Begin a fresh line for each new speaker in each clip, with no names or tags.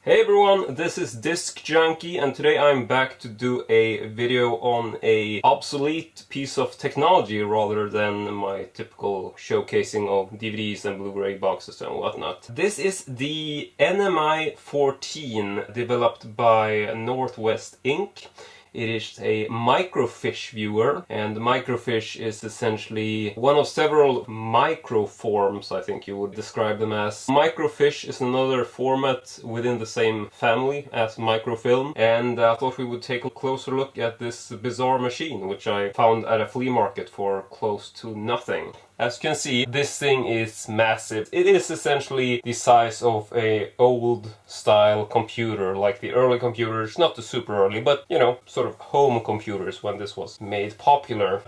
Hey everyone, this is Disc Junkie, and today I'm back to do a video on a obsolete piece of technology rather than my typical showcasing of DVDs and Blu-ray boxes and whatnot. This is the NMI 14 developed by Northwest Inc. It is a microfiche viewer, and microfiche is essentially one of several microforms, I think you would describe them as. Microfiche is another format within the same family as microfilm, and I thought we would take a closer look at this bizarre machine, which I found at a flea market for close to nothing. As you can see, this thing is massive. It is essentially the size of a old style computer, like the early computers, not the super early, but you know, sort of home computers when this was made popular.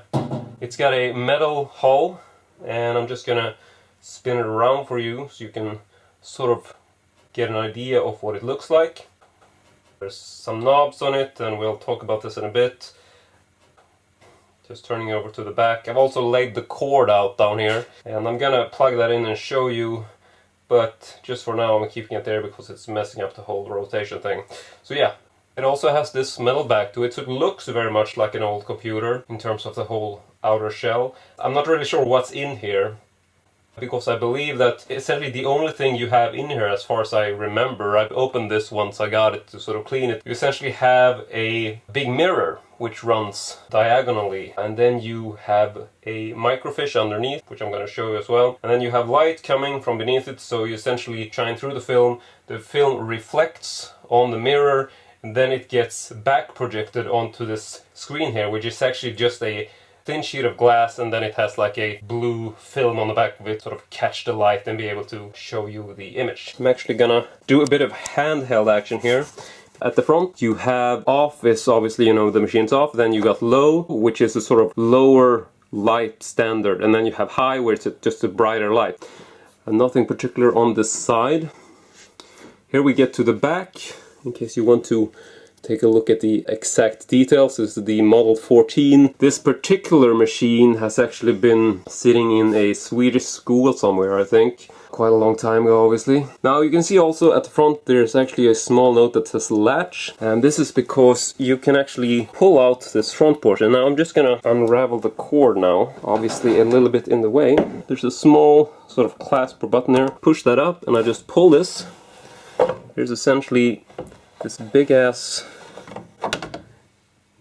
It's got a metal hull, and I'm just gonna spin it around for you so you can sort of get an idea of what it looks like. There's some knobs on it, and we'll talk about this in a bit. Just turning over to the back. I've also laid the cord out down here, and I'm gonna plug that in and show you, but just for now I'm keeping it there because it's messing up the whole rotation thing. So yeah, it also has this metal back to it, so it looks very much like an old computer in terms of the whole outer shell. I'm not really sure what's in here, because I believe that essentially the only thing you have in here, as far as I remember, I've opened this once I got it to sort of clean it, you essentially have a big mirror which runs diagonally, and then you have a microfiche underneath, which I'm going to show you as well, and then you have light coming from beneath it, so you essentially shine through the film reflects on the mirror, and then it gets back projected onto this screen here, which is actually just a thin sheet of glass, and then it has like a blue film on the back of it, sort of catch the light and be able to show you the image. I'm actually gonna do a bit of handheld action here. At the front you have off is obviously, you know, the machine's off, then you got low, which is a sort of lower light standard, and then you have high, where it's just a brighter light. And nothing particular on this side. Here we get to the back, in case you want to take a look at the exact details. This is the Model 14. This particular machine has actually been sitting in a Swedish school somewhere, I think. Quite a long time ago, obviously. Now you can see also at the front there's actually a small note that says latch, and this is because you can actually pull out this front portion. Now I'm just gonna unravel the cord now, obviously a little bit in the way. There's a small sort of clasp or button there. Push that up and I just pull this. There's essentially this big ass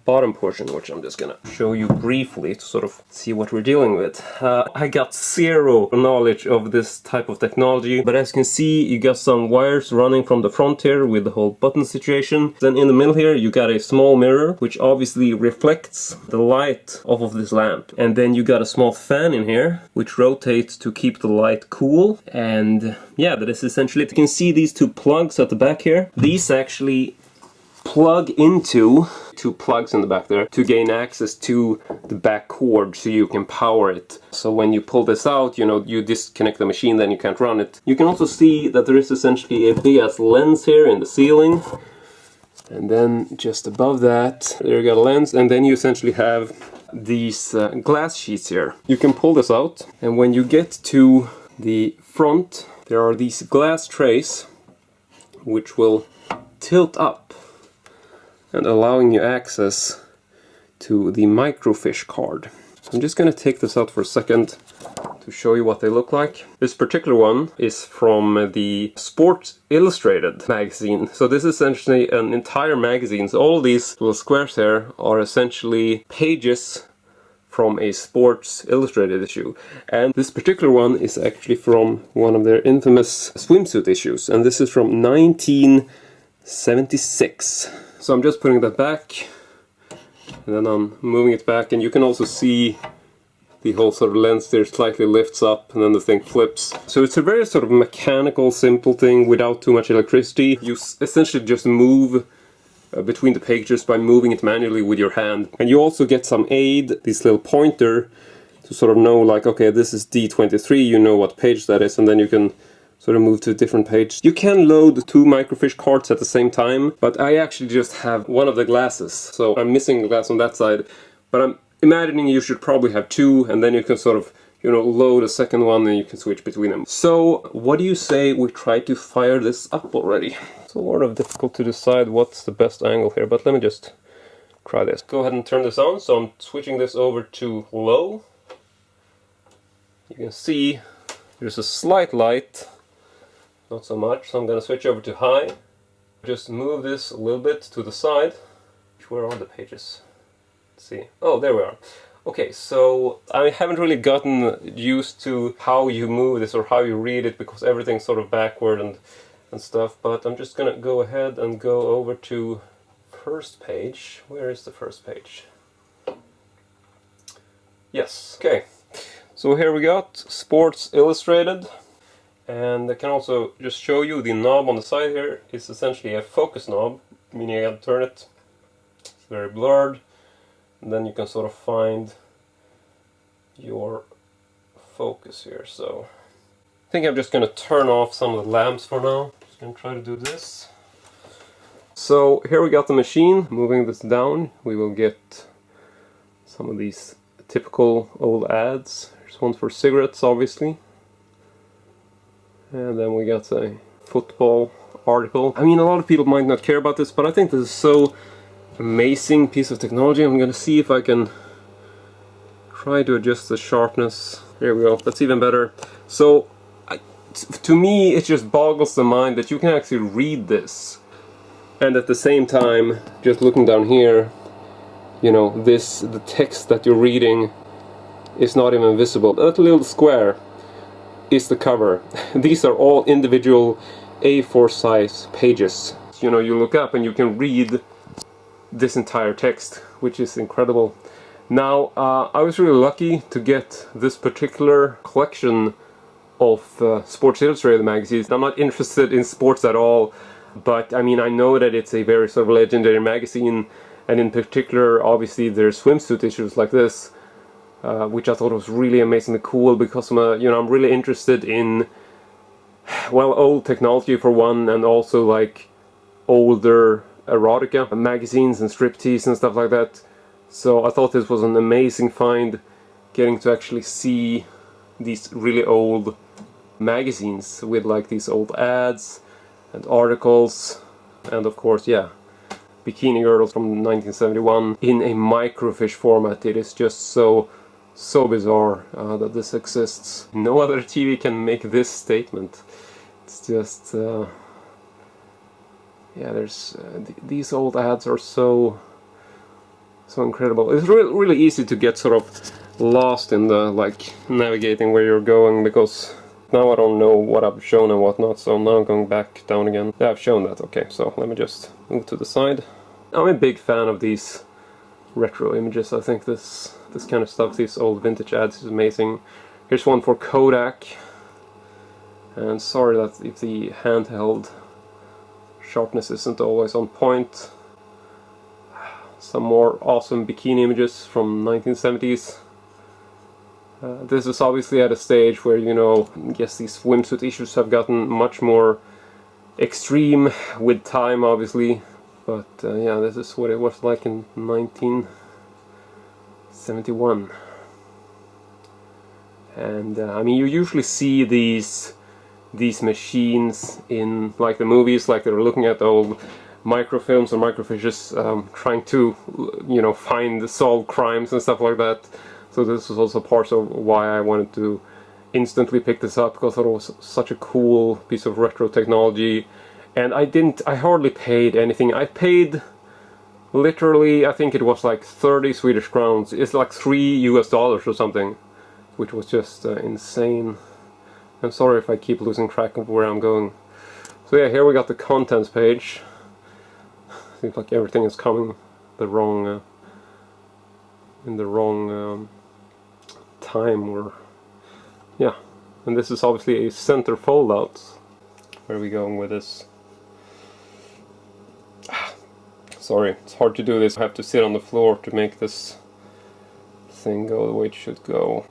bottom portion, which I'm just gonna show you briefly to sort of see what we're dealing with. I got zero knowledge of this type of technology, but as you can see, you got some wires running from the front here with the whole button situation. Then in the middle here you got a small mirror which obviously reflects the light off of this lamp, and then you got a small fan in here which rotates to keep the light cool. And yeah, that is essentially it. You can see these two plugs at the back here. These actually plug into two plugs in the back there to gain access to the back cord so you can power it. So when you pull this out, you know, you disconnect the machine, then you can't run it. You can also see that there is essentially a big ass lens here in the ceiling, and then just above that there you got a lens, and then you essentially have these glass sheets here. You can pull this out, and when you get to the front there are these glass trays which will tilt up and allowing you access to the microfiche card. I'm just going to take this out for a second to show you what they look like. This particular one is from the Sports Illustrated magazine. So this is essentially an entire magazine. So all of these little squares here are essentially pages from a Sports Illustrated issue. And this particular one is actually from one of their infamous swimsuit issues. And this is from 1976. So I'm just putting that back, and then I'm moving it back, and you can also see the whole sort of lens there slightly lifts up, and then the thing flips. So it's a very sort of mechanical, simple thing without too much electricity. You essentially just move between the pages by moving it manually with your hand. And you also get some aid, this little pointer, to sort of know like, okay, this is D23, you know what page that is, and then you can sort of move to a different page. You can load two microfiche cards at the same time, but I actually just have one of the glasses, so I'm missing a glass on that side. But I'm imagining you should probably have two, and then you can sort of, you know, load a second one and you can switch between them. So what do you say we try to fire this up already? sort of difficult to decide what's the best angle here, but let me just try this. Go ahead and turn this on, so I'm switching this over to low. You can see there's a slight light, not so much, so I'm going to switch over to high. Just move this a little bit to the side. Where are the pages? Let's see. Oh, there we are. Okay, so I haven't really gotten used to how you move this or how you read it, because everything's sort of backward and stuff, but I'm just gonna go ahead and go over to first page. Where is the first page? Yes, okay. So here we got Sports Illustrated, and I can also just show you the knob on the side here is essentially a focus knob, meaning I gotta turn it. It's very blurred, and then you can sort of find your focus here. So I think I'm just gonna turn off some of the lamps for now. Just gonna try to do this. So here we got the machine. Moving this down, we will get some of these typical old ads. There's one for cigarettes, obviously. And then we got a football article. I mean, a lot of people might not care about this, but I think this is so amazing piece of technology. I'm gonna see if I can try to adjust the sharpness. There we go, that's even better. So, to me, it just boggles the mind that you can actually read this. And at the same time, just looking down here, you know, the text that you're reading is not even visible. That little square is the cover. These are all individual A4 size pages. You know, you look up and you can read this entire text, which is incredible. Now, I was really lucky to get this particular collection of Sports Illustrated magazines. I'm not interested in sports at all, but I mean, I know that it's a very sort of legendary magazine, and in particular, obviously, there's swimsuit issues like this, which I thought was really amazingly cool, because I'm really interested in, well, old technology for one, and also like older erotica magazines and striptease and stuff like that. So I thought this was an amazing find, getting to actually see these really old magazines with like these old ads and articles, and of course, yeah, bikini girls from 1971 in a microfiche format. It is just so bizarre that this exists. No other TV can make this statement. It's just yeah, there's these old ads are so incredible. It's really easy to get sort of lost in the like navigating where you're going, because now I don't know what I've shown and what not. So now I'm going back down again. Yeah, I've shown that. Okay, so let me just move to the side. I'm a big fan of these retro images. I think this kind of stuff, these old vintage ads, is amazing. Here's one for Kodak, and sorry that if the handheld sharpness isn't always on point. Some more awesome bikini images from 1970s. This is obviously at a stage where, you know, I guess these swimsuit issues have gotten much more extreme with time, obviously. But yeah, this is what it was like in 1971. And I mean, you usually see these machines in like the movies, like they're looking at old microfilms or microfiches, trying to, you know, solve crimes and stuff like that. So this was also part of why I wanted to instantly pick this up, because I thought it was such a cool piece of retro technology. And I hardly paid anything. I paid literally, I think it was like 30 Swedish crowns. It's like $3 US or something, which was just insane. I'm sorry if I keep losing track of where I'm going. So yeah, here we got the contents page. Seems like everything is coming the wrong in the wrong time, or yeah. And this is obviously a center fold out. Where are we going with this? Sorry, it's hard to do this. I have to sit on the floor to make this thing go the way it should go.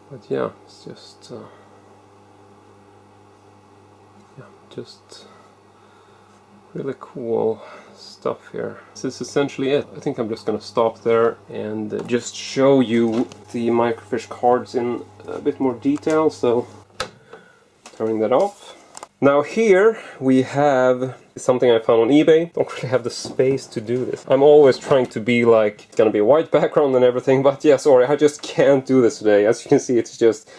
But yeah, it's just yeah, just really cool stuff here. This is essentially it. I think I'm just gonna stop there and just show you the microfiche cards in a bit more detail. So Turning that off. Now here we have something I found on eBay. Don't really have the space to do this. I'm always trying to be like, it's gonna be a white background and everything, but yeah, sorry, I just can't do this today. As you can see, it's just,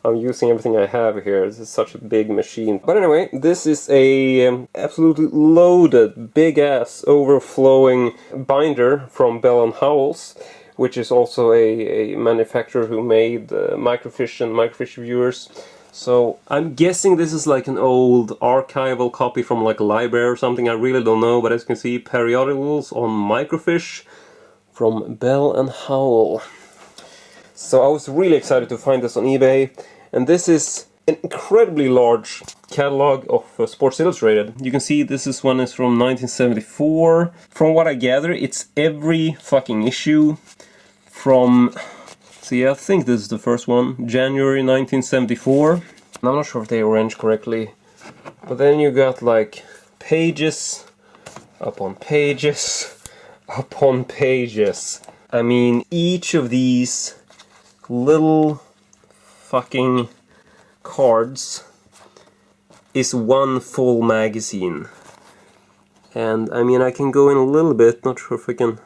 I'm using everything I have here. This is such a big machine. But anyway, this is a absolutely loaded, big-ass, overflowing binder from Bell & Howell's, which is also a manufacturer who made Microfiche and Microfiche Viewers. So I'm guessing this is like an old archival copy from like a library or something. I really don't know, but as you can see, periodicals on Microfiche from Bell & Howell. So I was really excited to find this on eBay, and this is an incredibly large catalog of Sports Illustrated. You can see this one is from 1974. From what I gather, it's every fucking issue from... See, I think this is the first one, January 1974. And I'm not sure if they arranged correctly, but then you got like pages upon pages upon pages. I mean, each of these little fucking cards is one full magazine. And I mean, I can go in a little bit, not sure if I can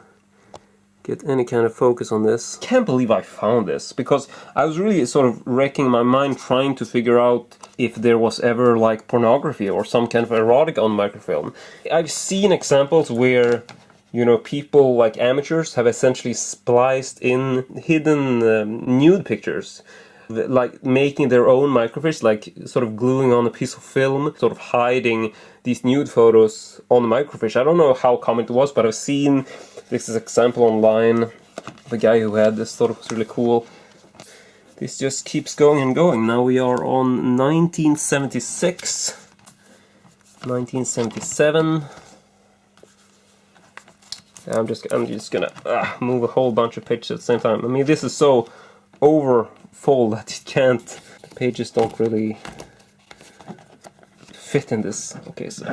get any kind of focus on this. Can't believe I found this, because I was really sort of wrecking my mind trying to figure out if there was ever like pornography or some kind of erotic on microfilm. I've seen examples where, you know, people like amateurs have essentially spliced in hidden nude pictures, like making their own microfiche, like sort of gluing on a piece of film, sort of hiding these nude photos on the microfiche. I don't know how common it was, but I've seen this example online. The guy who had this thought it was really cool. This just keeps going and going. Now we are on 1976, 1977. I'm just gonna move a whole bunch of pages at the same time. I mean, this is so overfull that it can't. The pages don't really fit in this. Okay, so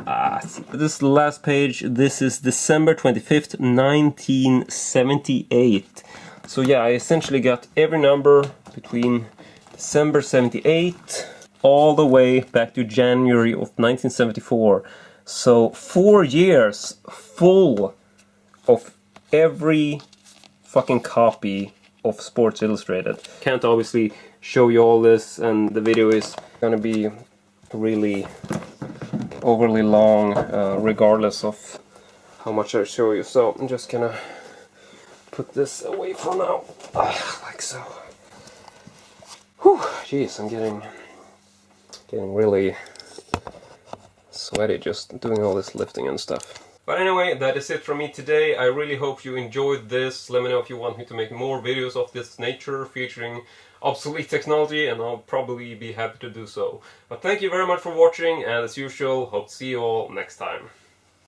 this is the last page. This is December 25th, 1978. So yeah, I essentially got every number between December 78 all the way back to January of 1974. So 4 years full of every fucking copy of Sports Illustrated. Can't obviously show you all this, and the video is gonna be really overly long, regardless of how much I show you. So I'm just gonna put this away for now, like so. Whew, jeez, I'm getting really sweaty just doing all this lifting and stuff. But anyway, that is it from me today. I really hope you enjoyed this. Let me know if you want me to make more videos of this nature featuring obsolete technology, and I'll probably be happy to do so. But thank you very much for watching, and as usual, hope to see you all next time.